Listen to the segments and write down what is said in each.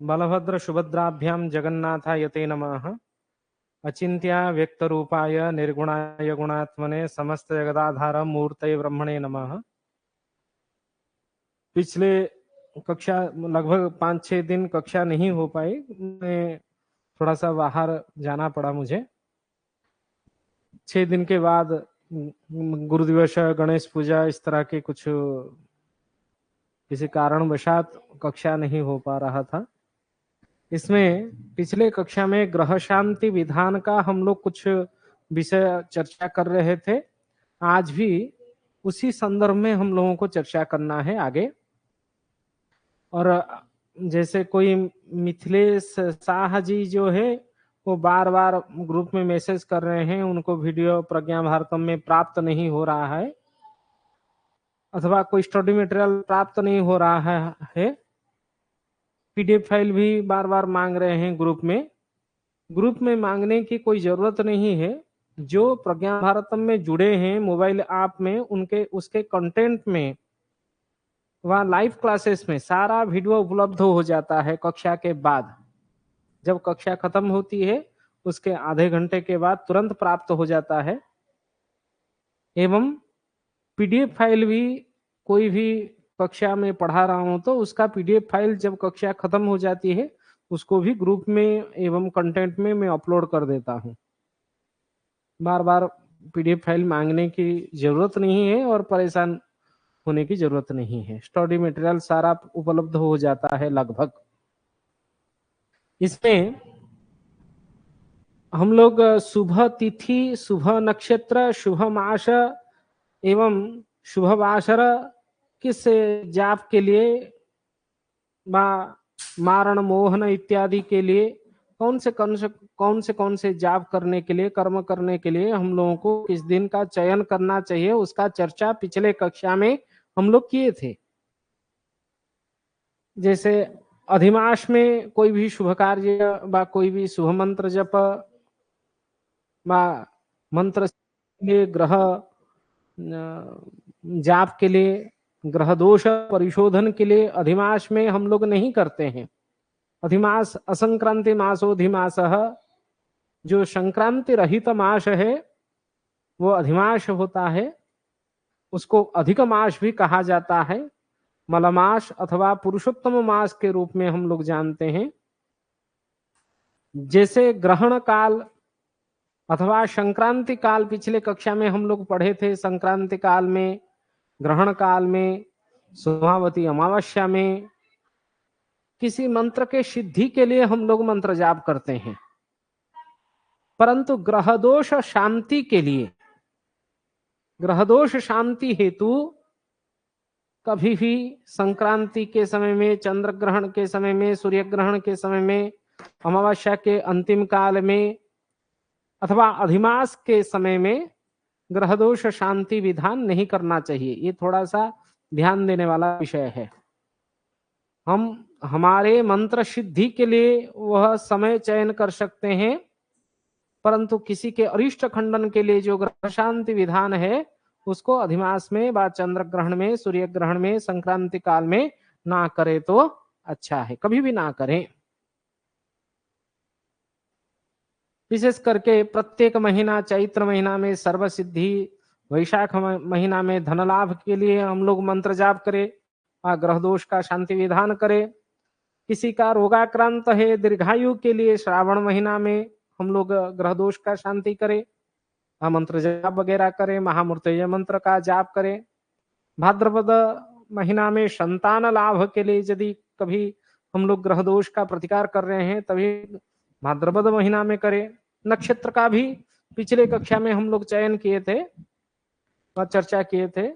बलभद्र सुभद्राभ्यां जगन्नाथायते नमः। अचिंत्या व्यक्त रूपाय निर्गुणाय गुणात्मने समस्त जगदाधार मूर्तये ब्रह्मणे नमः। पिछले कक्षा लगभग 5-6 दिन कक्षा नहीं हो पाई, मैं थोड़ा सा बाहर जाना पड़ा मुझे। 6 दिन के बाद गुरु दिवस, गणेश पूजा, इस तरह के कुछ किसी कारणवशात कक्षा नहीं हो पा रहा था। इसमें पिछले कक्षा में ग्रह शांति विधान का हम लोग कुछ विषय चर्चा कर रहे थे। आज भी उसी संदर्भ में हम लोगों को चर्चा करना है आगे। और जैसे कोई मिथिलेश शाह जी जो है वो बार बार ग्रुप में मैसेज कर रहे हैं, उनको वीडियो प्रज्ञा भारतम में प्राप्त नहीं हो रहा है अथवा कोई स्टडी मटेरियल प्राप्त नहीं हो रहा है। पीडीएफ फाइल भी बार बार मांग रहे हैं ग्रुप में मांगने की कोई जरूरत नहीं है। जो प्रज्ञा भारतम में जुड़े हैं मोबाइल ऐप में, उनके उसके कंटेंट में, वहाँ लाइव क्लासेस में सारा वीडियो उपलब्ध हो जाता है। कक्षा के बाद जब कक्षा खत्म होती है उसके आधे घंटे के बाद तुरंत प्राप्त हो जाता है। एवं पीडीएफ फाइल भी, कोई भी कक्षा में पढ़ा रहा हूं तो उसका पीडीएफ फाइल जब कक्षा खत्म हो जाती है उसको भी ग्रुप में एवं कंटेंट में मैं अपलोड कर देता हूं। बार बार पीडीएफ फाइल मांगने की जरूरत नहीं है और परेशान होने की जरूरत नहीं है। स्टडी मटेरियल सारा उपलब्ध हो जाता है लगभग। इसमें हम लोग शुभ तिथि, शुभ नक्षत्र, शुभ मास एवं शुभ वासर किस जाप के लिए, मारण मोहन इत्यादि के लिए कौन से जाप करने के लिए, कर्म करने के लिए हम लोगों को किस दिन का चयन करना चाहिए, उसका चर्चा पिछले कक्षा में हम लोग किए थे। जैसे अधिमास में कोई भी शुभ कार्य व कोई भी शुभ मंत्र जप व मंत्र के लिए, ग्रह जाप के लिए, ग्रह दोष परिशोधन के लिए अधिमास में हम लोग नहीं करते हैं। अधिमास असंक्रांति मासोधिमास, जो संक्रांति रहित मास है वो अधिमास होता है। उसको अधिक मास भी कहा जाता है, मलमास अथवा पुरुषोत्तम मास के रूप में हम लोग जानते हैं। जैसे ग्रहण काल अथवा संक्रांति काल पिछले कक्षा में हम लोग पढ़े थे। संक्रांति काल में, ग्रहण काल में, सोमावती अमावस्या में किसी मंत्र के सिद्धि के लिए हम लोग मंत्र जाप करते हैं। परंतु ग्रह दोष शांति के लिए, ग्रह दोष शांति हेतु कभी भी संक्रांति के समय में, चंद्र ग्रहण के समय में, सूर्य ग्रहण के समय में, अमावस्या के अंतिम काल में अथवा अधिमास के समय में ग्रह दोष शांति विधान नहीं करना चाहिए। ये थोड़ा सा ध्यान देने वाला विषय है। हम हमारे मंत्र सिद्धि के लिए वह समय चयन कर सकते हैं, परंतु किसी के अरिष्ट खंडन के लिए जो ग्रह शांति विधान है उसको अधिमास में व चंद्र ग्रहण में, सूर्य ग्रहण में, संक्रांति काल में ना करे तो अच्छा है, कभी भी ना करें। विशेष करके प्रत्येक महीना, चैत्र महीना में सर्व सिद्धि, वैशाख महीना में धन लाभ के लिए हम लोग मंत्र जाप करें और ग्रह दोष का शांति विधान करें। किसी का रोगाक्रांत है, दीर्घायु के लिए श्रावण महीना में हम लोग ग्रह दोष का शांति करें, मंत्र जाप वगैरह करें, महामृत्युंजय मंत्र का जाप करें। भाद्रपद महीना में संतान लाभ के लिए यदि कभी हम लोग ग्रह दोष का प्रतिकार कर रहे हैं तभी भाद्रपद महीना में करें। नक्षत्र का भी पिछले कक्षा में हम लोग चयन किए थे और चर्चा किए थे।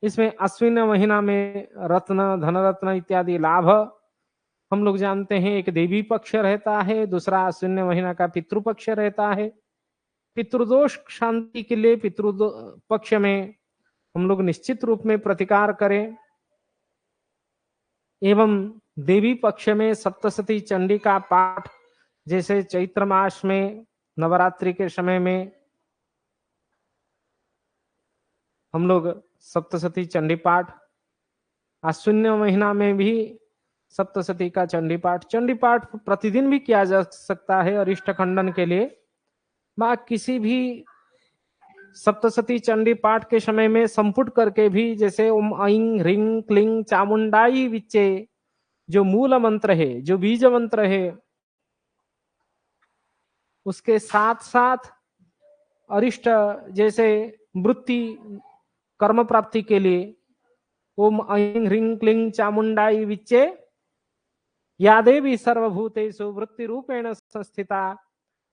इसमें अश्विन महीना में रत्न, धनरत्न इत्यादि लाभ हम लोग जानते हैं। एक देवी पक्ष रहता है, दूसरा अश्विन महीना का पितृ पक्ष रहता है। पितृदोष शांति के लिए पितृ पक्ष में हम लोग निश्चित रूप में प्रतिकार करें। एवं देवी पक्ष में सप्तशती चंडी का पाठ, जैसे चैत्र मास में नवरात्रि के समय में हम लोग सप्तशती चंडी पाठ, अश्विन महीना में भी सप्तशती का चंडी पाठ प्रतिदिन भी किया जा सकता है अरिष्ट खंडन के लिए। किसी भी सप्तशती चंडी पाठ के समय में संपुट करके भी, जैसे ओम ऐं ह्रीं क्लीं चामुंडाई विच्चे, जो मूल मंत्र है, जो बीज मंत्र है, उसके साथ साथ अरिष्ट जैसे वृत्ति कर्म प्राप्ति के लिए ओम ऐं ह्रीं क्लीं चामुंडाई विच्चे या देवी सर्वभूतेषु वृत्ति रूपेण संस्थिता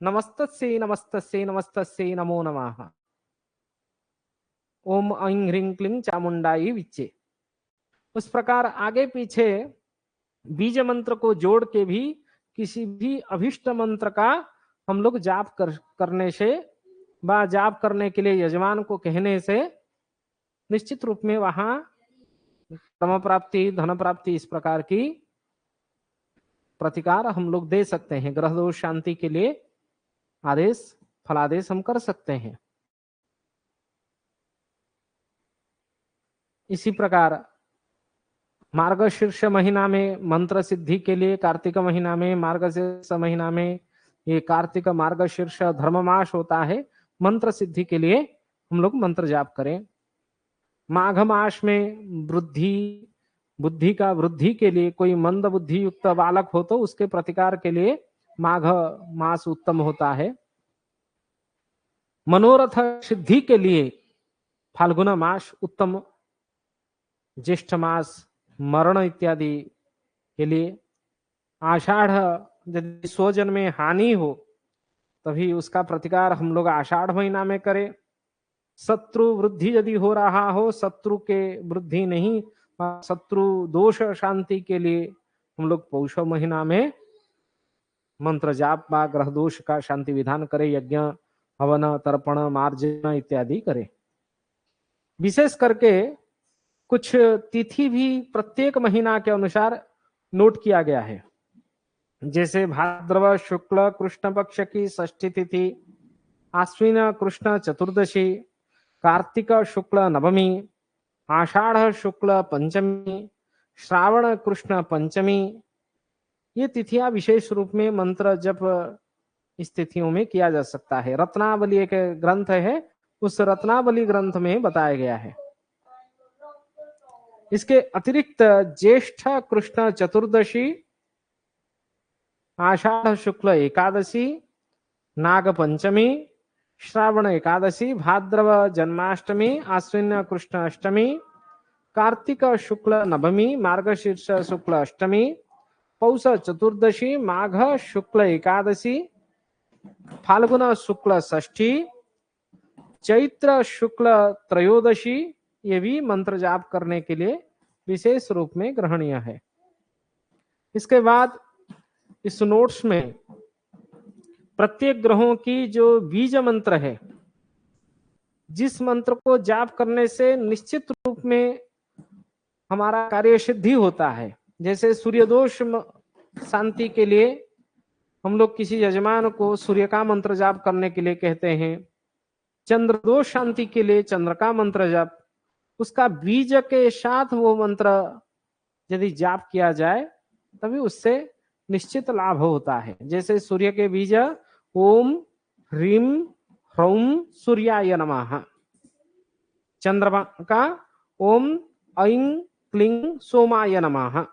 नमस्तस्यै नमस्तस्यै नमस्तस्यै नमो नमः। ओम ऐं ह्रीं क्लीं चामुंडाई विच्चे। उस प्रकार आगे पीछे बीज मंत्र को जोड़ के भी किसी भी अभिष्ट मंत्र का हम लोग जाप करने से व जाप करने के लिए यजमान को कहने से निश्चित रूप में वहां कर्म प्राप्ति, धन प्राप्ति, इस प्रकार की प्रतिकार हम लोग दे सकते हैं। ग्रह दोष शांति के लिए आदेश, फलादेश हम कर सकते हैं। इसी प्रकार मार्गशीर्ष महीना में मंत्र सिद्धि के लिए, कार्तिक महीना में, मार्गशीर्ष महीना में, ये कार्तिक मार्गशीर्ष धर्ममास होता है, मंत्र सिद्धि के लिए हम लोग मंत्र जाप करें। माघ मास में बुद्धि का वृद्धि के लिए, कोई मंद बुद्धि युक्त बालक हो तो उसके प्रतिकार के लिए माघ मास उत्तम होता है। मनोरथ सिद्धि के लिए फाल्गुन मास उत्तम, ज्येष्ठ मास मरण इत्यादि के लिए। आषाढ़, यदि स्वजन में हानि हो तभी उसका प्रतिकार हम लोग आषाढ़ महीना में करें। शत्रु वृद्धि यदि हो रहा हो, शत्रु के वृद्धि नहीं, शत्रु दोष शांति के लिए हम लोग पौष महीना में मंत्र जाप व ग्रह दोष का शांति विधान करें, यज्ञ हवन तर्पण मार्जन इत्यादि करें। विशेष करके कुछ तिथि भी प्रत्येक महीना के अनुसार नोट किया गया है। जैसे भाद्रव शुक्ल कृष्ण पक्ष की षष्ठी तिथि, आश्विन कृष्ण चतुर्दशी, कार्तिक शुक्ल नवमी, आषाढ़ शुक्ल पंचमी, श्रावण कृष्ण पंचमी, ये तिथियां विशेष रूप में मंत्र जप इस तिथियों में किया जा सकता है। रत्नावली एक ग्रंथ है, उस रत्नावली ग्रंथ में बताया गया है। इसके अतिरिक्त ज्येष्ठ कृष्ण चतुर्दशी, आषाढ़ शुक्ल एकादशी, नाग पंचमी, श्रावण एकादशी, भाद्रव जन्माष्टमी, आश्विन कृष्ण अष्टमी, कार्तिक शुक्ल नवमी, मार्गशीर्ष शुक्ल अष्टमी, पौष चतुर्दशी, माघ शुक्ल एकादशी, फाल्गुन शुक्ल षष्ठी, चैत्र शुक्ल त्रयोदशी, ये भी मंत्र जाप करने के लिए विशेष रूप में ग्रहणीय है। इसके बाद इस नोट्स में प्रत्येक ग्रहों की जो बीज मंत्र है, जिस मंत्र को जाप करने से निश्चित रूप में हमारा कार्य सिद्धि होता है। जैसे सूर्य दोष शांति के लिए हम लोग किसी यजमान को सूर्य का मंत्र जाप करने के लिए कहते हैं। चंद्र दोष शांति के लिए चंद्र का मंत्र जाप, उसका बीज के साथ वो मंत्र यदि जाप किया जाए तभी उससे निश्चित लाभ होता है। जैसे सूर्य के बीज ओम ह्रीं ह्रौं सूर्याय नमः, चंद्रमा का ओम ऐं क्लीं सोमाय नमः।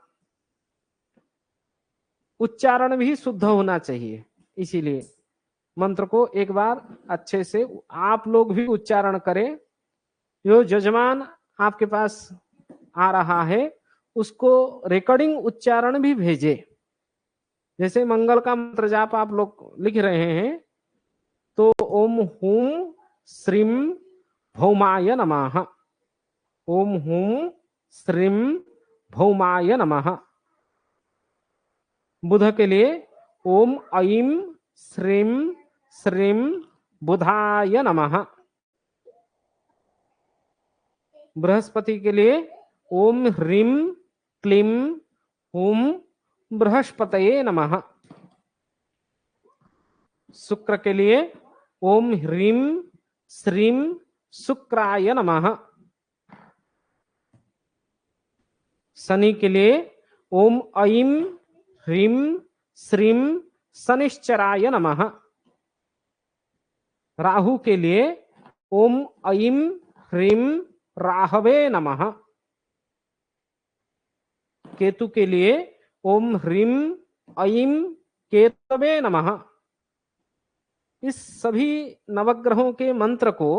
उच्चारण भी शुद्ध होना चाहिए, इसीलिए मंत्र को एक बार अच्छे से आप लोग भी उच्चारण करें। जो यजमान आपके पास आ रहा है उसको रिकॉर्डिंग उच्चारण भी भेजे। जैसे मंगल का मंत्र जाप आप लोग लिख रहे हैं तो ओम हूं श्रीं भौमाय नमः, ओम हूं श्रीं भौमाय नमः। बुध के लिए ओम ऐं श्रीं श्रीं बुधाय नमः। बृहस्पति के लिए ओम ह्रीं क्लीं ओम बृहस्पतये नमः। शुक्र के लिए ओम ह्रीं श्रीं शुक्राय नमः। शनि के लिए ओम ऐं ह्रीं श्रीं शनिश्चराय नमः। राहु के लिए ओम ऐं ह्रीं राहवे नमः। केतु के लिए ओम ह्रीं ऐं केतवे नमः। इस सभी नवग्रहों के मंत्र को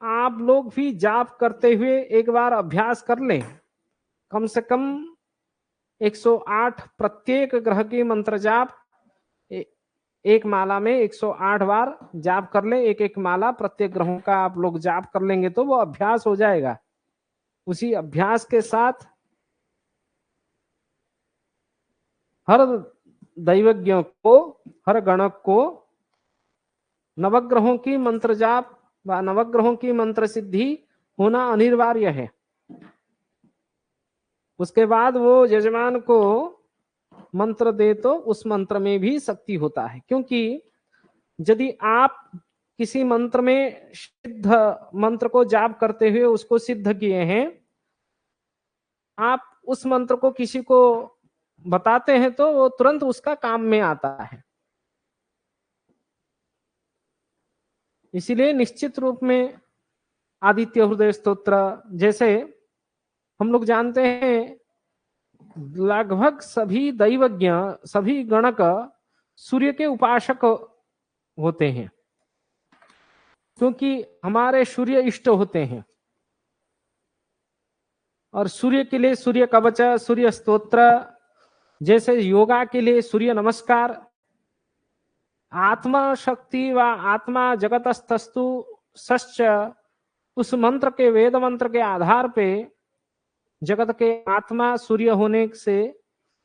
आप लोग भी जाप करते हुए एक बार अभ्यास कर लें। कम से कम 108 प्रत्येक ग्रह की मंत्र जाप एक माला में 108 बार जाप कर ले। एक एक माला प्रत्येक ग्रहों का आप लोग जाप कर लेंगे तो वो अभ्यास हो जाएगा। उसी अभ्यास के साथ हर दैवज्ञ को, हर गणक को नवग्रहों की मंत्र जाप व नवग्रहों की मंत्र सिद्धि होना अनिवार्य है। उसके बाद वो यजमान को मंत्र दे तो उस मंत्र में भी शक्ति होता है, क्योंकि यदि आप किसी मंत्र में सिद्ध मंत्र को जाप करते हुए उसको सिद्ध किए हैं, आप उस मंत्र को किसी को बताते हैं तो वो तुरंत उसका काम में आता है। इसीलिए निश्चित रूप में आदित्य हृदय स्तोत्र, जैसे हम लोग जानते हैं लगभग सभी दैवज्ञ, सभी गणक सूर्य के उपासक होते हैं, क्योंकि हमारे सूर्य इष्ट होते हैं। और सूर्य के लिए सूर्य कवच, सूर्य स्तोत्र, जैसे योगा के लिए सूर्य नमस्कार, आत्मा शक्ति व आत्मा जगतस्तस्तु सश्च, उस मंत्र के, वेद मंत्र के आधार पे जगत के आत्मा सूर्य होने से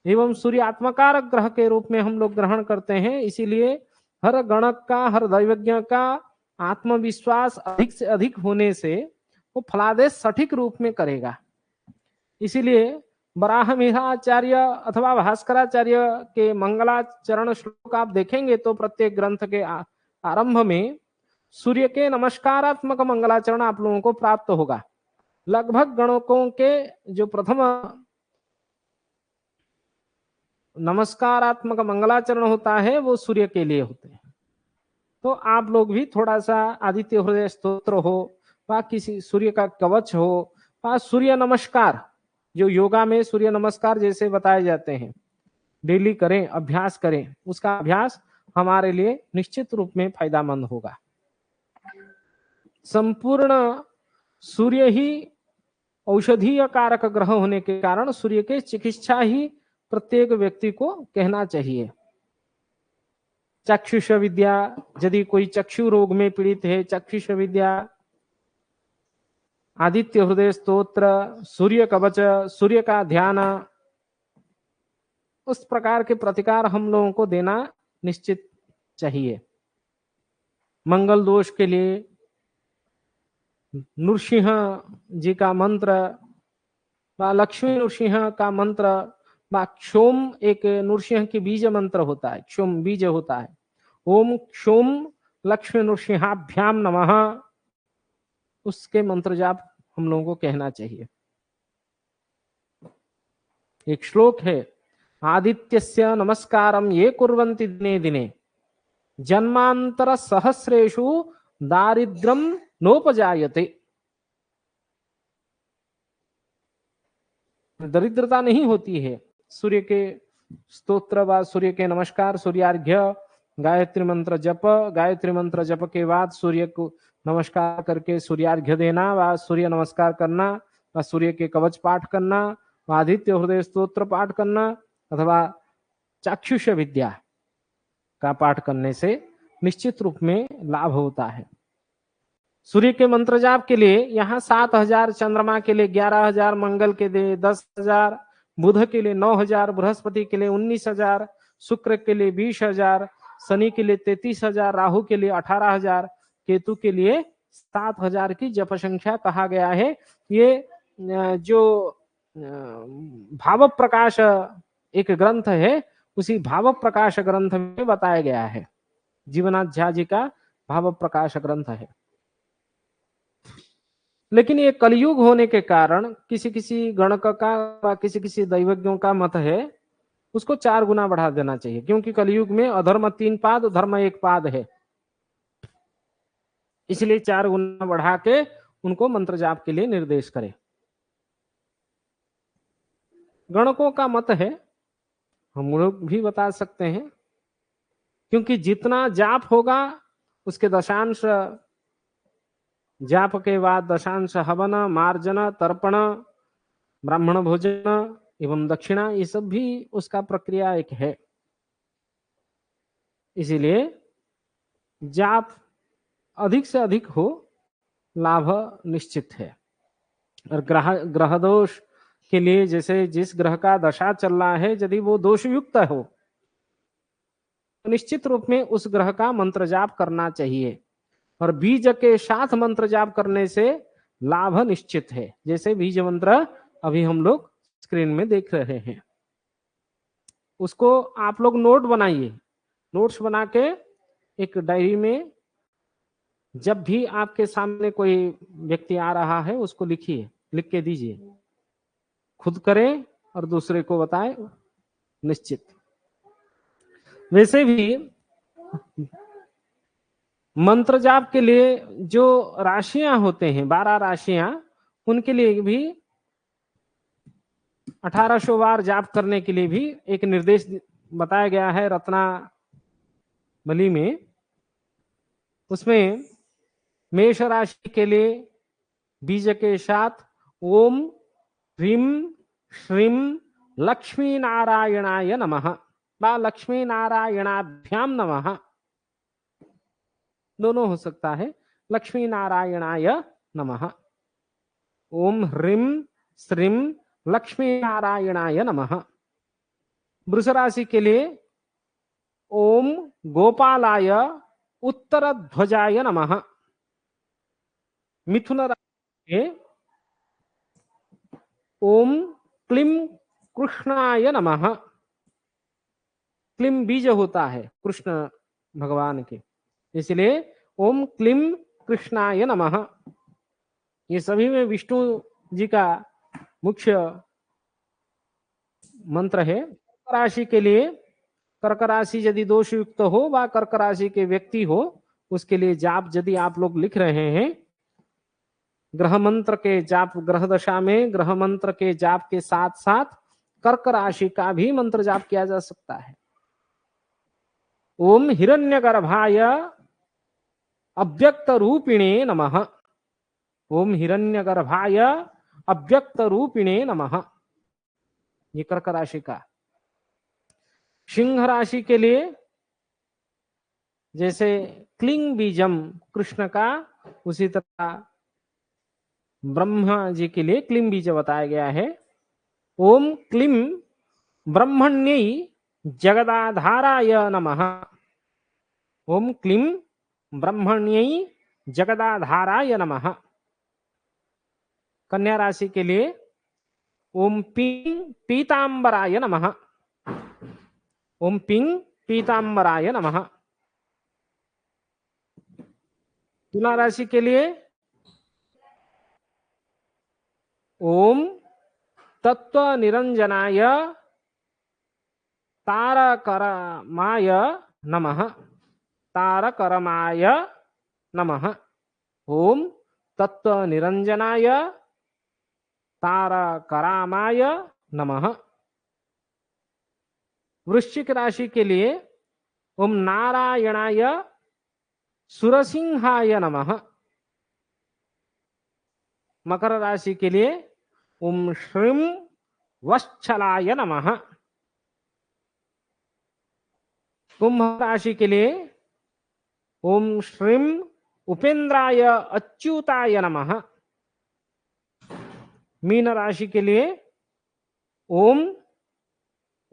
एवं सूर्य आत्मकारक ग्रह के रूप में हम लोग ग्रहण करते हैं। इसीलिए हर गणक का, हर दैवज्ञ का आत्मविश्वास अधिक से अधिक होने से वो फलादेश सठिक रूप में करेगा। इसीलिए वराहमिहिराचार्य अथवा भास्कराचार्य के मंगलाचरण श्लोक आप देखेंगे तो प्रत्येक ग्रंथ के आरंभ में सूर्य के नमस्कारात्मक मंगलाचरण आप लोगों को प्राप्त होगा। लगभग गणकों के जो प्रथम नमस्कारात्मक मंगलाचरण होता है वो सूर्य के लिए होते हैं। तो आप लोग भी थोड़ा सा आदित्य हृदय स्तोत्र हो व किसी सूर्य का कवच हो व सूर्य नमस्कार, जो योगा में सूर्य नमस्कार जैसे बताए जाते हैं, डेली करें, अभ्यास करें। उसका अभ्यास हमारे लिए निश्चित रूप में फायदामंद होगा। संपूर्ण सूर्य ही औषधीय कारक ग्रह होने के कारण सूर्य के चिकित्सा ही प्रत्येक व्यक्ति को कहना चाहिए। चक्षुष विद्या, यदि कोई चक्षु रोग में पीड़ित है, चक्षुष विद्या, आदित्य हृदय स्तोत्र, सूर्य कवच, सूर्य का ध्यान, उस प्रकार के प्रतिकार हम लोगों को देना निश्चित चाहिए। मंगल दोष के लिए नृसिंह जी का मंत्र व लक्ष्मी नृसिंह का मंत्र व क्षोम, एक नृसिंह की बीज मंत्र होता है, क्षोम बीज होता है। ओम क्षोम लक्ष्मी नृसिंहाभ्याम नमः, उसके मंत्र जाप हम लोगों को कहना चाहिए। एक श्लोक है, आदित्यस्य नमस्कारम ये कुर्वन्ति दिने दिने जन्मांतर सहस्रेषु दारिद्र्यम नोपजायते। दरिद्रता नहीं होती है। सूर्य के स्तोत्र व सूर्य के नमस्कार, सूर्यार्घ्य, गायत्री मंत्र जप, गायत्री मंत्र जप के बाद सूर्य को नमस्कार करके सूर्यार्घ्य देना व सूर्य नमस्कार करना व सूर्य के कवच पाठ करना व आदित्य हृदय स्तोत्र पाठ करना अथवा चाक्षुष विद्या का पाठ करने से निश्चित रूप में लाभ होता है। सूर्य के मंत्र जाप के लिए यहाँ 7000, चंद्रमा के लिए 11000, मंगल के लिए 10000, बुध के लिए 9000, बृहस्पति के लिए 19000, शुक्र के लिए 20000, शनि के लिए 33000, राहु के लिए 18000, केतु के लिए 7000 की जप संख्या कहा गया है। ये जो भाव प्रकाश एक ग्रंथ है, उसी भाव प्रकाश ग्रंथ में बताया गया है। जीवनाथ झा जी का भाव प्रकाश ग्रंथ है। लेकिन ये कलयुग होने के कारण किसी किसी गणक का, किसी किसी दैवज्ञों का मत है उसको 4 गुना बढ़ा देना चाहिए, क्योंकि कलयुग में अधर्म 3 पाद, धर्म 1 पाद है, इसलिए 4 गुना बढ़ा के उनको मंत्र जाप के लिए निर्देश करें। गणकों का मत है, हम लोग भी बता सकते हैं, क्योंकि जितना जाप होगा उसके दशांश, जाप के बाद दशांश हवन, मार्जन, तर्पण, ब्राह्मण भोजन एवं दक्षिणा, ये सब भी उसका प्रक्रिया एक है। इसीलिए जाप अधिक से अधिक हो, लाभ निश्चित है। और ग्रह दोष के लिए, जैसे जिस ग्रह का दशा चल रहा है, यदि वो दोष युक्त हो तो निश्चित रूप में उस ग्रह का मंत्र जाप करना चाहिए। और बीज के साथ मंत्र जाप करने से लाभ निश्चित है, जैसे बीज मंत्र अभी हम लोग स्क्रीन में देख रहे हैं। उसको आप लोग नोट बनाइए, नोट्स बना के एक डायरी में जब भी आपके सामने कोई व्यक्ति आ रहा है उसको लिखिए, लिख के दीजिए, खुद करें और दूसरे को बताएं निश्चित। वैसे भी मंत्र जाप के लिए जो राशियां होते हैं, 12 राशियां, उनके लिए भी 1800 बार जाप करने के लिए भी एक निर्देश बताया गया है रत्नावली में। उसमें मेष राशि के लिए बीज के साथ ओम ह्रीम श्रीम लक्ष्मी नारायणाय नमः व लक्ष्मी नारायणाभ्याम नमः, दोनों हो सकता है, लक्ष्मी नारायणाय नमः। ओम ह्रीम श्रीम लक्ष्मी नारायणाय नमः। वृष राशि के लिए ओम गोपालाय उत्तर ध्वजाय नमः। मिथुन राशि के ओम क्लीम कृष्णाय नमः। क्लीम बीज होता है कृष्ण भगवान के, इसलिए ओम क्लीम कृष्णाय नमः। ये सभी में विष्णु जी का मुख्य मंत्र है। कर्क राशि के लिए, कर्क राशि यदि दोष युक्त हो व कर्क राशि के व्यक्ति हो, उसके लिए जाप यदि आप लोग लिख रहे हैं, ग्रह मंत्र के जाप, ग्रह दशा में ग्रह मंत्र के जाप के साथ साथ कर्क राशि का भी मंत्र जाप किया जा सकता है। ओम हिरण्यगर्भाय अव्यक्त रूपिणे नमः। ओम हिरण्यगर्भाय अव्यक्त रूपिणे नमः, ये कर्क राशि का। सिंह राशि के लिए जैसे क्लिंग बीजम कृष्ण का, उसी तरह ब्रह्मा जी के लिए क्लीम बीज बताया गया है। ओम क्लीम ब्रह्मण्यै जगदाधाराय नमः। ओम क्लीम ब्रह्मण्यै जगदाधाराय नमः। कन्या राशि के लिए ओम पिंग पीतांबराय नमः। ओम पिंग पीतांबराय नमः। तुला राशि के लिए ओम तत्व निरंजनाय तारकरमाय नमः। तारकरमाय नमः। ओम तत्व निरंजनाय तारकरामाय नमः। वृश्चिक राशि के लिए ओम नारायणाय सुरसिंहाय नमः। मकर राशि के लिए ओम श्रीम वत्सलाय नमः। कुंभ राशि के लिए ओम श्रीम उपेंद्राय अच्युताय नमः। मीन राशि के लिए ओम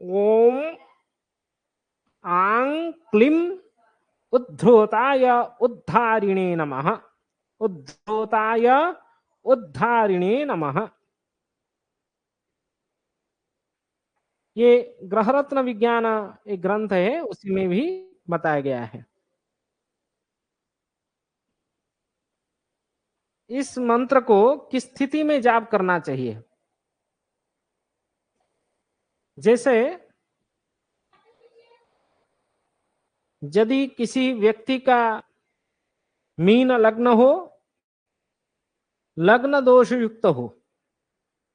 ओम आं क्लीम उद्धृताय उद्धारिणे नमः। उद्धृताय उद्धारिणे नमः। ये ग्रह रत्न विज्ञान एक ग्रंथ है, उसी में भी बताया गया है। इस मंत्र को किस स्थिति में जाप करना चाहिए। जैसे यदि किसी व्यक्ति का मीन लग्न हो, लग्न दोष युक्त हो,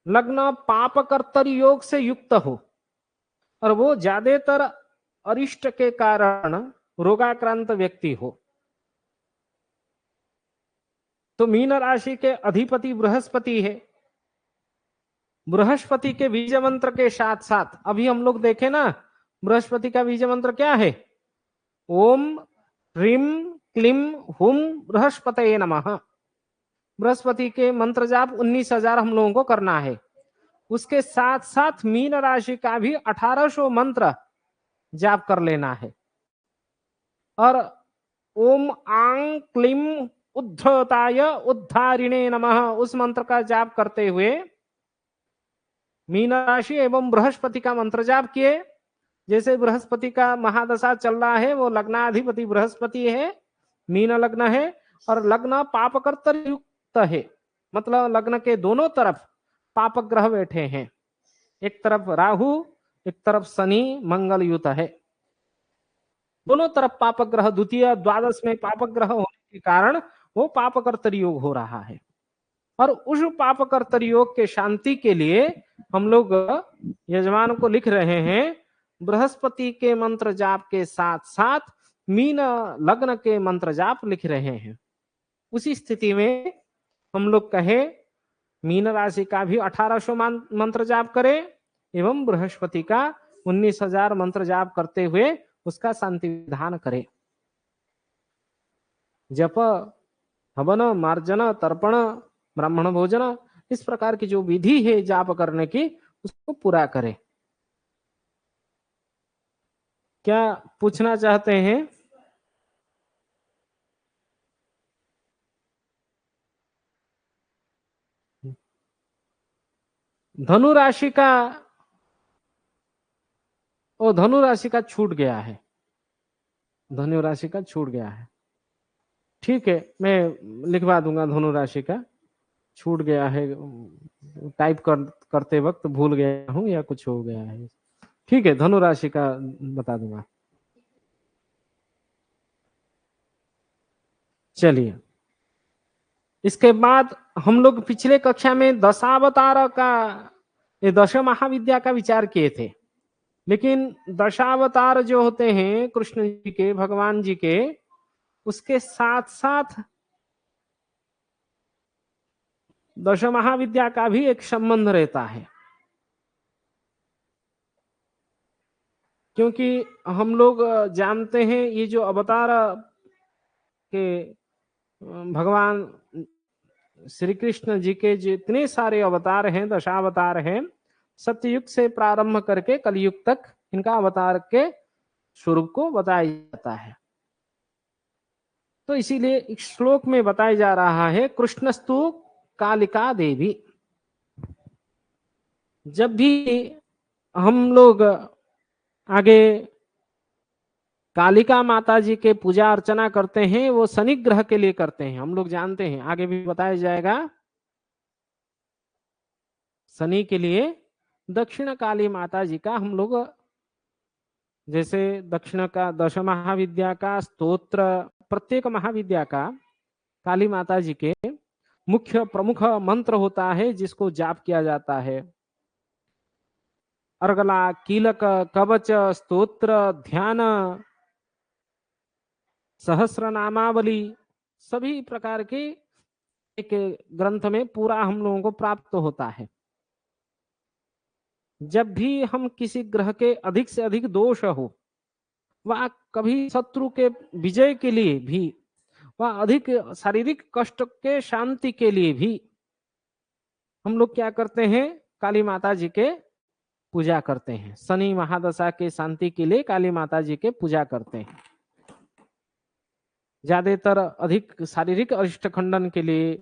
लग्न पाप कर्तर योग से युक्त हो और वो ज्यादातर अरिष्ट के कारण रोगाक्रांत व्यक्ति हो, तो मीन राशि के अधिपति बृहस्पति है। बृहस्पति के बीज मंत्र के साथ साथ अभी हम लोग देखे ना, बृहस्पति का बीज मंत्र क्या है? ओम ह्रीम क्लीम हुम बृहस्पतये नमः। बृहस्पति के मंत्र जाप 19,000 हम लोगों को करना है। उसके साथ साथ मीन राशि का भी 1800 मंत्र जाप कर लेना है। और ओम आंग क्लीम उद्धताय उद्धारिणे नमः उस मंत्र का जाप करते हुए मीन राशि एवं बृहस्पति का मंत्र जाप किए। जैसे बृहस्पति का महादशा चल रहा है, वो लग्नाधिपति बृहस्पति है, मीन लग्न है और लग्न पापकर्तर युक्त है, मतलब लग्न के दोनों तरफ पापक ग्रह बैठे हैं। एक तरफ राहु, एक तरफ शनि मंगल युत है, दोनों तरफ पापक ग्रह, द्वितीय द्वादश में पापक ग्रह होने के कारण वो पापकर्तर योग हो रहा है। और उस पापकर्तर योग के शांति के लिए हम लोग यजमान को लिख रहे हैं, बृहस्पति के मंत्र जाप के साथ साथ मीन लग्न के मंत्र जाप लिख रहे हैं। उसी स्थिति में हम लोग कहे मीन राशि का भी 1800 मंत्र जाप करें एवं बृहस्पति का 19,000 मंत्र जाप करते हुए उसका शांति विधान करें। जप, हवन, मार्जन, तर्पण, ब्राह्मण भोजन, इस प्रकार की जो विधि है जाप करने की, उसको पूरा करें। क्या पूछना चाहते हैं? धनु राशि का, ओ धनु राशि का छूट गया है, धनु राशि का छूट गया है। ठीक है, मैं लिखवा दूंगा, धनु राशि का छूट गया है, टाइप करते वक्त भूल गया हूं या कुछ हो गया है। ठीक है, धनु राशि का बता दूंगा। चलिए, इसके बाद हम लोग पिछले कक्षा में दशावतार का, ये दश महाविद्या का विचार किए थे। लेकिन दशावतार जो होते हैं कृष्ण जी के, भगवान जी के, उसके साथ साथ दश महाविद्या का भी एक संबंध रहता है। क्योंकि हम लोग जानते हैं ये जो अवतार के भगवान श्री कृष्ण जी के जितने सारे अवतार हैं, दशावतार हैं, सत्ययुग से प्रारंभ करके कलयुग तक इनका अवतार के स्वरूप को बताया जाता है। तो इसीलिए इस श्लोक में बताया जा रहा है, कृष्णस्तु कालिका देवी। जब भी हम लोग आगे कालिका माता जी के पूजा अर्चना करते हैं, वो शनि ग्रह के लिए करते हैं, हम लोग जानते हैं, आगे भी बताया जाएगा। शनि के लिए दक्षिण काली माता जी का हम लोग, जैसे दक्षिण का दश महाविद्या का स्तोत्र, प्रत्येक महाविद्या का काली माता जी के मुख्य प्रमुख मंत्र होता है जिसको जाप किया जाता है। अर्गला, कीलक, कवच, स्तोत्र, ध्यान, सहस्र नामावली, सभी प्रकार के एक ग्रंथ में पूरा हम लोगों को प्राप्त होता है। जब भी हम किसी ग्रह के अधिक से अधिक दोष हो, वह कभी शत्रु के विजय के लिए भी, वह अधिक शारीरिक कष्ट के शांति के लिए भी हम लोग क्या करते हैं, काली माता जी के पूजा करते हैं। शनि महादशा के शांति के लिए काली माता जी के पूजा करते हैं। ज्यादातर अधिक शारीरिक अरिष्ट खंडन के लिए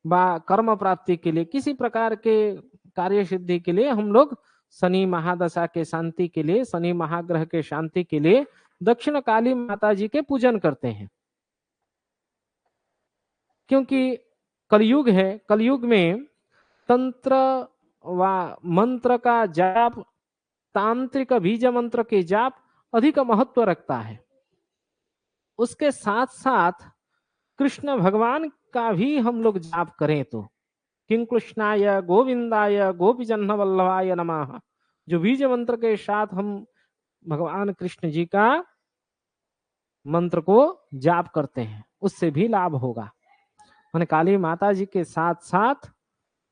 व कर्म प्राप्ति के लिए, किसी प्रकार के कार्य सिद्धि के लिए हम लोग शनि महादशा के शांति के लिए, शनि महाग्रह के शांति के लिए दक्षिण काली माता जी के पूजन करते हैं। क्योंकि कलयुग है, कलयुग में तंत्र व मंत्र का जाप, तांत्रिक बीज मंत्र के जाप अधिक महत्व रखता है। उसके साथ साथ कृष्ण भगवान का भी हम लोग जाप करें तो किं कृष्णाय गोविंदाय गोपीजन्म वल्लभाय नमः, जो बीज मंत्र के साथ हम भगवान कृष्ण जी का मंत्र को जाप करते हैं, उससे भी लाभ होगा। मैंने काली माता जी के साथ साथ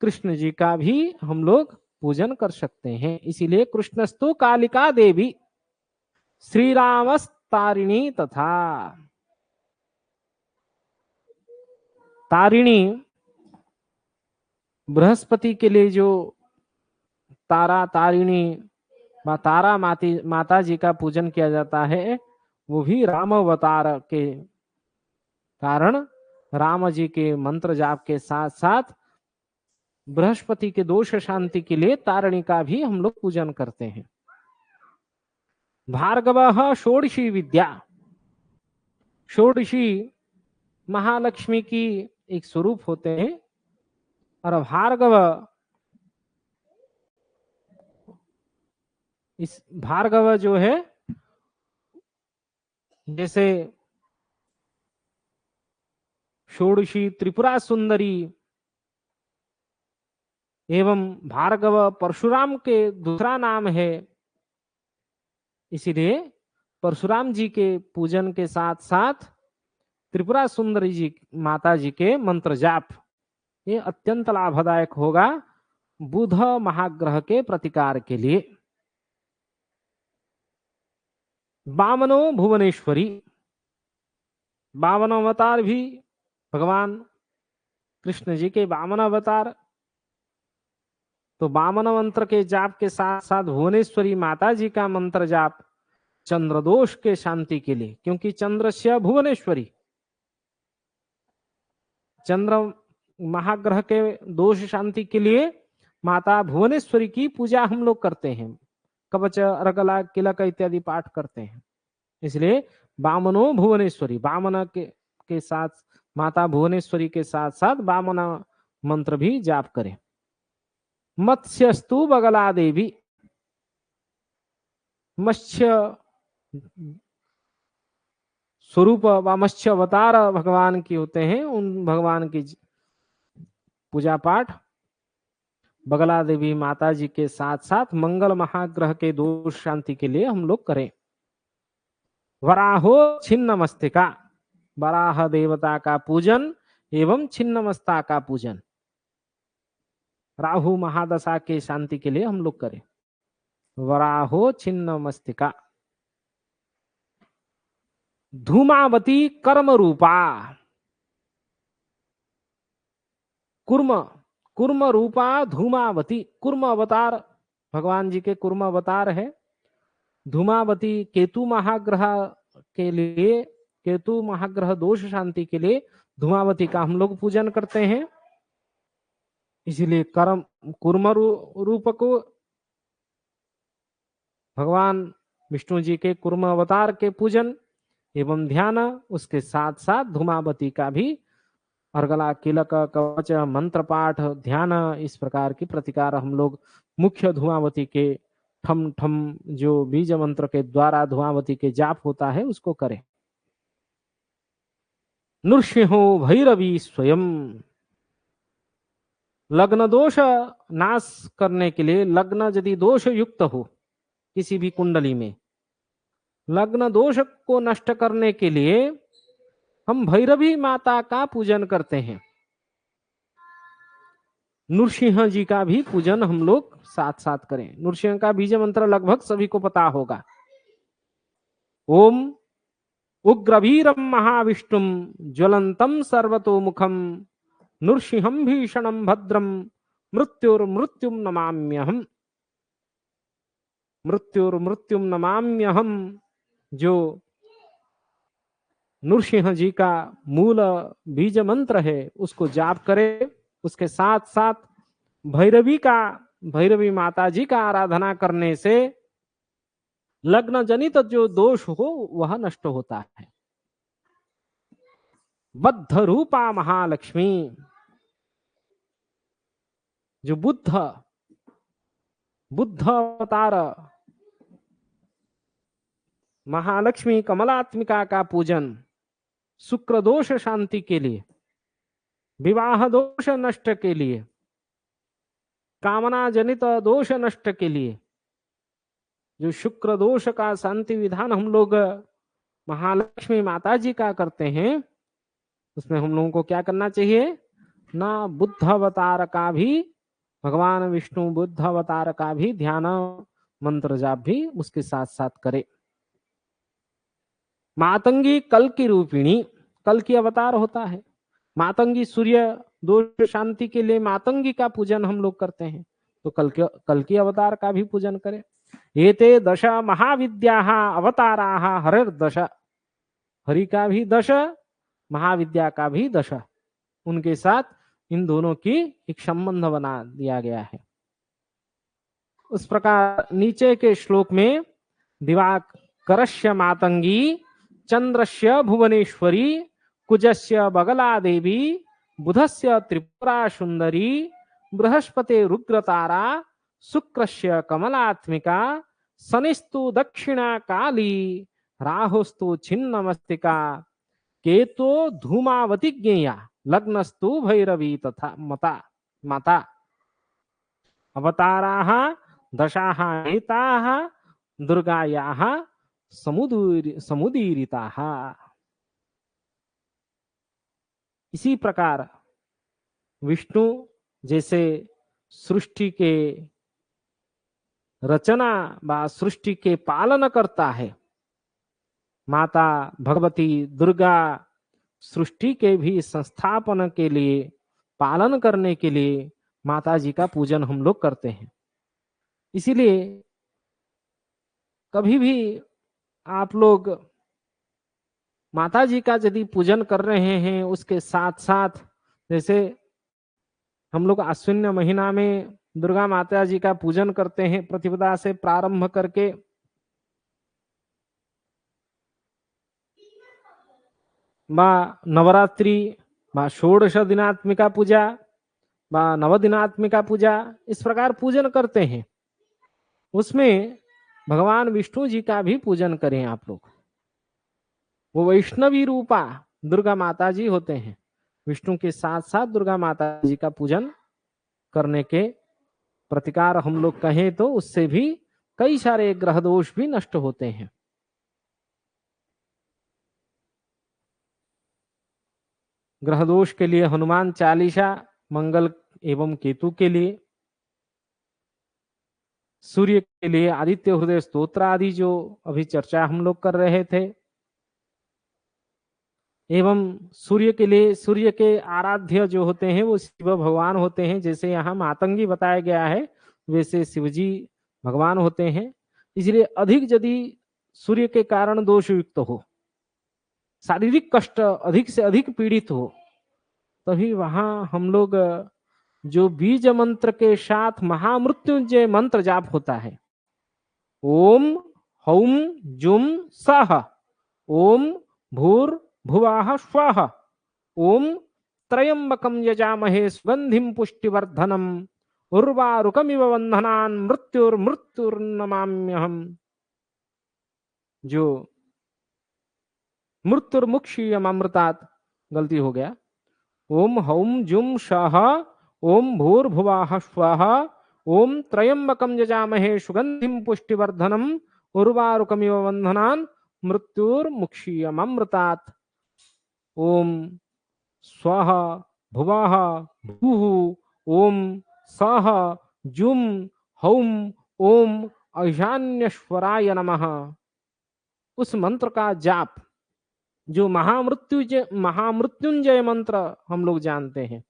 कृष्ण जी का भी हम लोग पूजन कर सकते हैं। इसीलिए कृष्णस्तु कालिका देवी श्री रामस्तारिणी तथा तारिणी, बृहस्पति के लिए जो तारा तारिणी व तारा माता जी का पूजन किया जाता है, वो भी राम अवतार के कारण राम जी के मंत्र जाप के साथ साथ बृहस्पति के दोष शांति के लिए तारिणी का भी हम लोग पूजन करते हैं। भार्गव षोडशी विद्या, षोडशी महालक्ष्मी की एक स्वरूप होते हैं और भार्गव, इस भार्गव जो है जैसे षोडशी त्रिपुरा सुंदरी एवं भार्गव परशुराम के दूसरा नाम है, इसीलिए परशुराम जी के पूजन के साथ साथ त्रिपुरा सुंदरी जी माता जी के मंत्र जाप ये अत्यंत लाभदायक होगा बुध महाग्रह के प्रतिकार के लिए। वामनो भुवनेश्वरी, वामन अवतार भी भगवान कृष्ण जी के वामन अवतार, तो वामन मंत्र के जाप के साथ साथ भुवनेश्वरी माता जी का मंत्र जाप चंद्र दोष के शांति के लिए, क्योंकि चंद्रस्य भुवनेश्वरी, चंद्र महाग्रह के दोष शांति के लिए माता भुवनेश्वरी की पूजा हम लोग करते हैं, कवच अर्गला किलक इत्यादि पाठ करते हैं। इसलिए वामनो भुवनेश्वरी, वामन के साथ माता भुवनेश्वरी के साथ साथ वामन मंत्र भी जाप करें। मत्स्यस्तु बगला देवी, मत्स्य स्वरूप व मत्स्य अवतार भगवान की होते हैं, उन भगवान की पूजा पाठ बगला देवी माता जी के साथ साथ मंगल महाग्रह के दोष शांति के लिए हम लोग करें। वराहो छिन्न मस्तिका, वराह देवता का पूजन एवं छिन्न मस्ता का पूजन राहु महादशा के शांति के लिए हम लोग करें। वराहो छिन्न मस्तिका। धूमावती कर्म रूपा, कुर्म कुर्म रूपा धूमावती, कुर्म अवतार भगवान जी के कुर्म अवतार है। धूमावती केतु महाग्रह के लिए, केतु महाग्रह दोष शांति के लिए धूमावती का हम लोग पूजन करते हैं। इसीलिए कर्म कुर्म रूप को भगवान विष्णु जी के कुर्म अवतार के पूजन एवं ध्यान, उसके साथ साथ धूमावती का भी अर्गला किलक कवच मंत्र पाठ ध्यान, इस प्रकार की प्रतिकार हम लोग मुख्य धूमावती के ठम ठम जो बीज मंत्र के द्वारा धूमावती के जाप होता है उसको करें। नृसिंहो भैरवी स्वयं, लग्न दोष नाश करने के लिए, लग्न यदि दोष युक्त हो किसी भी कुंडली में, लग्न दोष को नष्ट करने के लिए हम भैरवी माता का पूजन करते हैं। नृसिंह जी का भी पूजन हम लोग साथ साथ करें। नृसिंह का बीज मंत्र लगभग सभी को पता होगा। ओम उग्रवीरम महाविष्णुम ज्वलंतम सर्वतोमुखम नृसिंहम भीषणम भद्रम मृत्युर्मृत्युम नमाम्यहम, मृत्युर्मृत्युम नमाम्यहम, जो नृसिंह जी का मूल बीज मंत्र है उसको जाप करें। उसके साथ साथ भैरवी का, भैरवी माता जी का आराधना करने से लग्न जनित जो दोष हो वह नष्ट होता है। बद्ध रूपा महालक्ष्मी, जो बुद्ध अवतार महालक्ष्मी कमलात्मिका का पूजन शुक्र दोष शांति के लिए, विवाह दोष नष्ट के लिए, कामना जनित दोष नष्ट के लिए, जो शुक्र दोष का शांति विधान हम लोग महालक्ष्मी माता जी का करते हैं, उसमें हम लोगों को क्या करना चाहिए ना, बुद्ध अवतार का भी, भगवान विष्णु बुद्ध अवतार का भी ध्यान मंत्र जाप भी उसके साथ साथ करे। मातंगी कल की रूपिणी, कल की अवतार होता है। मातंगी सूर्य दोष शांति के लिए मातंगी का पूजन हम लोग करते हैं, तो कल की अवतार का भी पूजन करें। एते दश महाविद्या अवतारा हरिर्दश, हरि का भी दश, महाविद्या का भी दश, उनके साथ इन दोनों की एक संबंध बना दिया गया है। उस प्रकार नीचे के श्लोक में दिवाकरस्य मातंगी, चंद्रस्य भुवनेश्वरी, कुजस्य बगला देवी, बुधस्य त्रिपुरा सुंदरी, बृहस्पति रुद्रतारा, शुक्रस्य कमलात्मिका, शनिस्तु दक्षिणा काली, राहुस्तु छिन्नमस्तिका, केतो धूमावती ज्ञेया, लग्नस्तु भैरवी तथा माता। अवताराः दशाः एताः दुर्गायाः समुदीरिताः। इसी प्रकार विष्णु जैसे सृष्टि के रचना व सृष्टि के पालन करता है, माता भगवती दुर्गा सृष्टि के भी संस्थापन के लिए, पालन करने के लिए माता जी का पूजन हम लोग करते हैं। इसीलिए कभी भी आप लोग माता जी का यदि पूजन कर रहे हैं, उसके साथ साथ जैसे हम लोग आश्विन महीना में दुर्गा माता जी का पूजन करते हैं, प्रतिपदा से प्रारंभ करके नवरात्रि षोडश दिनात्मिका पूजा नवदिनात्मिका पूजा, इस प्रकार पूजन करते हैं। उसमें भगवान विष्णु जी का भी पूजन करें आप लोग। वो वैष्णवी रूपा दुर्गा माता जी होते हैं। विष्णु के साथ साथ दुर्गा माता जी का पूजन करने के प्रतिकार हम लोग कहें तो उससे भी कई सारे ग्रह दोष भी नष्ट होते हैं। ग्रह दोष के लिए हनुमान चालीसा, मंगल एवं केतु के लिए, सूर्य के लिए आदित्य हृदय स्तोत्र आदि जो अभी चर्चा हम लोग कर रहे थे, एवं सूर्य के लिए सूर्य के आराध्य जो होते हैं वो शिव भगवान होते हैं। जैसे यहाँ मातंगी बताया गया है वैसे शिवजी भगवान होते हैं। इसलिए अधिक यदि सूर्य के कारण दोष युक्त हो, शारीरिक कष्ट अधिक से अधिक पीड़ित हो, तभी वहां हम लोग जो बीज मंत्र के साथ महामृत्युंजय मंत्र जाप होता है, ओम हौम जुम सह, ओम भूर भुवाः स्वः, ओम त्रयंबकम यजामहे सुगंधिम पुष्टिवर्धनम, उर्वारुकमिव बंधनान् मृत्युर्मृत्युर्नमाम्यहम्। जो मृत्युर्मुक्षीयमृतात्, गलती हो गया, ओम हौम जुम सह, ओम भूर्भुवाः स्वः, ओम त्रयंबकम यजामहे सुगंधिम पुष्टिवर्धनम, उर्वारुकमिव बंधनान् मृत्युर्मुक्षीयमृतात्। ओम स्वः भुवः भूः, ओम सह जुम हौम, ओम ईशान्यश्वराय नमः। उस मंत्र का जाप जो महामृत्युंजय मंत्र हम लोग जानते हैं।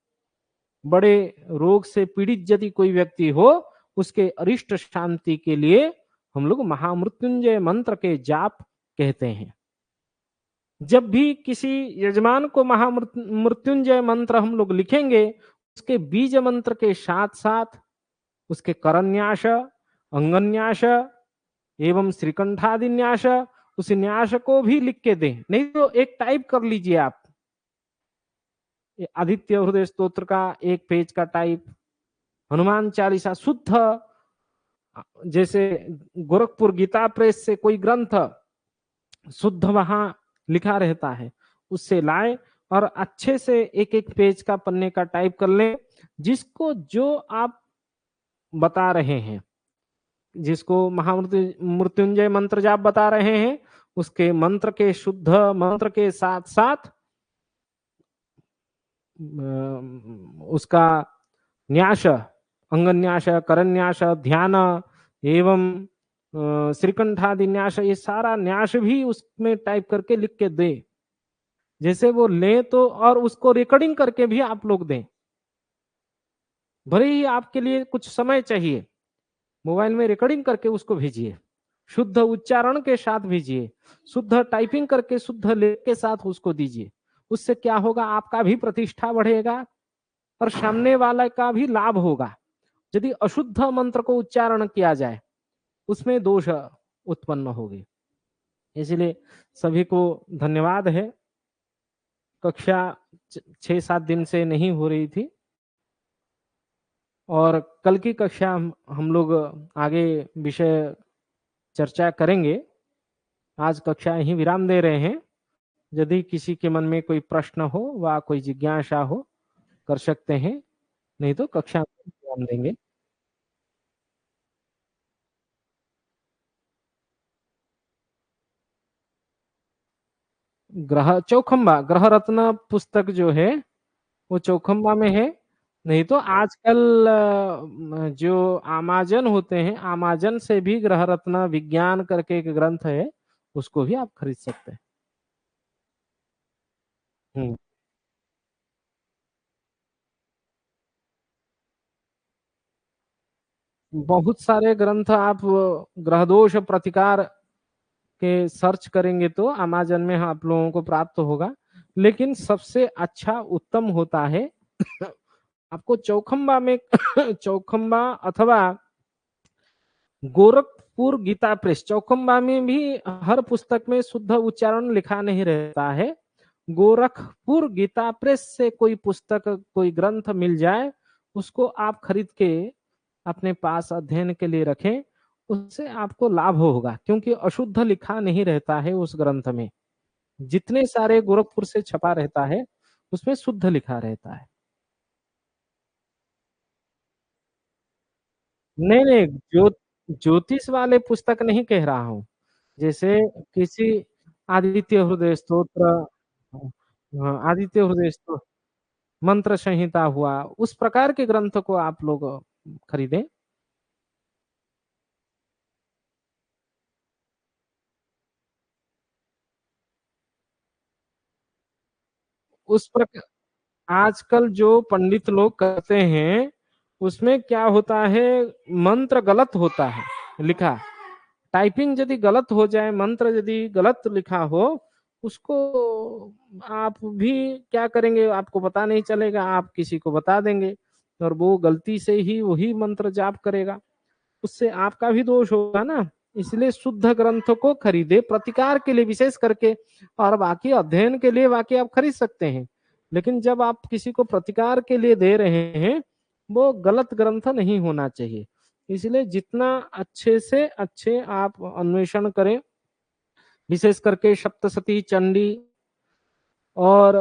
बड़े रोग से पीड़ित यदि कोई व्यक्ति हो, उसके अरिष्ट शांति के लिए हम लोग महामृत्युंजय मंत्र के जाप कहते हैं। जब भी किसी यजमान को महामृत्युंजय मंत्र हम लोग लिखेंगे, उसके बीज मंत्र के साथ साथ उसके करन्यास, अंगन्यास एवं श्रीकंठादि न्यास, उस न्यास को भी लिख के दें, नहीं तो एक टाइप कर लीजिए आप। आदित्य हृदय स्तोत्र का एक पेज का टाइप, हनुमान चालीसा शुद्ध, जैसे गोरखपुर गीता प्रेस से कोई ग्रंथ शुद्ध वहां लिखा रहता है, उससे लाए और अच्छे से एक एक पेज का पन्ने का टाइप कर ले, जिसको जो आप बता रहे हैं, जिसको महामृत्युंजय मंत्र जाप बता रहे हैं, उसके मंत्र के शुद्ध मंत्र के साथ साथ उसका न्यास, अंगन्यास, करन्यास, ध्यान एवं श्रीकंठादि न्यास, ये सारा न्यास भी उसमें टाइप करके लिख के दे। जैसे वो ले तो, और उसको रिकॉर्डिंग करके भी आप लोग दें। भले ही आपके लिए कुछ समय चाहिए, मोबाइल में रिकॉर्डिंग करके उसको भेजिए, शुद्ध उच्चारण के साथ भेजिए, शुद्ध टाइपिंग करके शुद्ध लेख के साथ उसको दीजिए। उससे क्या होगा, आपका भी प्रतिष्ठा बढ़ेगा और सामने वाला का भी लाभ होगा। यदि अशुद्ध मंत्र को उच्चारण किया जाए, उसमें दोष उत्पन्न होगी। इसलिए सभी को धन्यवाद है। कक्षा 6-7 दिन से नहीं हो रही थी और कल की कक्षा हम लोग आगे विषय चर्चा करेंगे। आज कक्षा यहीं विराम दे रहे हैं। यदि किसी के मन में कोई प्रश्न हो व कोई जिज्ञासा हो, कर सकते हैं, नहीं तो कक्षा में विराम देंगे। ग्रह चौखंबा, ग्रह रत्न पुस्तक जो है वो चौखंबा में है। नहीं तो आजकल जो अमेज़न होते हैं, अमेज़न से भी ग्रह रत्न विज्ञान करके एक ग्रंथ है, उसको भी आप खरीद सकते हैं। हम्म। बहुत सारे ग्रंथ आप ग्रह दोष प्रतिकार के सर्च करेंगे तो अमेज़न में आप लोगों को प्राप्त होगा। लेकिन सबसे अच्छा उत्तम होता है आपको चौखंबा में चौखंबा अथवा गोरखपुर गीता प्रेस, चौखंबा में भी हर पुस्तक में शुद्ध उच्चारण लिखा नहीं रहता है। गोरखपुर गीता प्रेस से कोई पुस्तक, कोई ग्रंथ मिल जाए, उसको आप खरीद के अपने पास अध्ययन के लिए रखें, उससे आपको लाभ होगा, क्योंकि अशुद्ध लिखा नहीं रहता है उस ग्रंथ में। जितने सारे गोरखपुर से छपा रहता है, उसमें शुद्ध लिखा रहता है। नहीं नहीं, ज्योतिष वाले पुस्तक नहीं कह रहा हूँ। जैसे किसी आदित्य हृदय स्तोत्र, आदित्य हृदय स्तोत्र, मंत्र संहिता हुआ, उस प्रकार के ग्रंथ को आप लोग खरीदें। उस प्रकार आजकल जो पंडित लोग करते हैं, उसमें क्या होता है, मंत्र गलत होता है लिखा। टाइपिंग यदि गलत हो जाए, मंत्र यदि गलत लिखा हो, उसको आप भी क्या करेंगे, आपको पता नहीं चलेगा, आप किसी को बता देंगे और वो गलती से ही वही मंत्र जाप करेगा, उससे आपका भी दोष होगा ना। इसलिए शुद्ध ग्रंथ को खरीदे प्रतिकार के लिए विशेष करके, और बाकी अध्ययन के लिए बाकी आप खरीद सकते हैं। लेकिन जब आप किसी को प्रतिकार के लिए दे रहे हैं, वो गलत ग्रंथ नहीं होना चाहिए। इसलिए जितना अच्छे से अच्छे आप अन्वेषण करें, विशेष करके सप्तशती चंडी और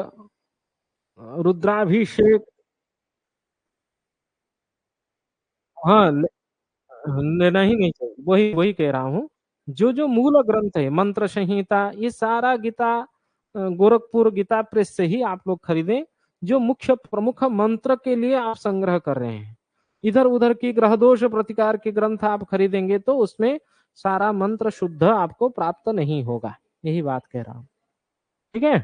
रुद्राभिषेक। हाँ, लेना ही नहीं चाहिए, वही वही कह रहा हूँ। जो जो मूल ग्रंथ है, मंत्र संहिता, ये सारा गीता गोरखपुर गीता प्रेस से ही आप लोग खरीदें। जो मुख्य प्रमुख मंत्र के लिए आप संग्रह कर रहे हैं, इधर उधर की ग्रह दोष प्रतिकार के ग्रंथ आप खरीदेंगे तो उसमें सारा मंत्र शुद्ध आपको प्राप्त नहीं होगा। यही बात कह रहा हूँ। ठीक है।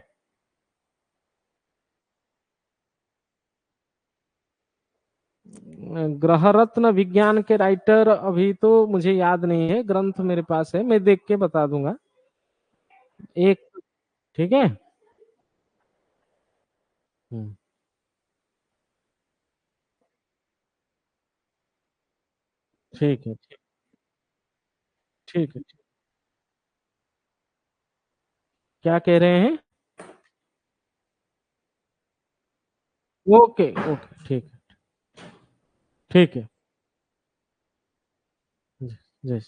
ग्रह रत्न विज्ञान के राइटर अभी तो मुझे याद नहीं है, ग्रंथ मेरे पास है, मैं देख के बता दूंगा एक। ठीक है। हम्म, ठीक है, ठीक है। क्या कह रहे हैं? ओके ओके, ठीक है। ठीक है। जय जय।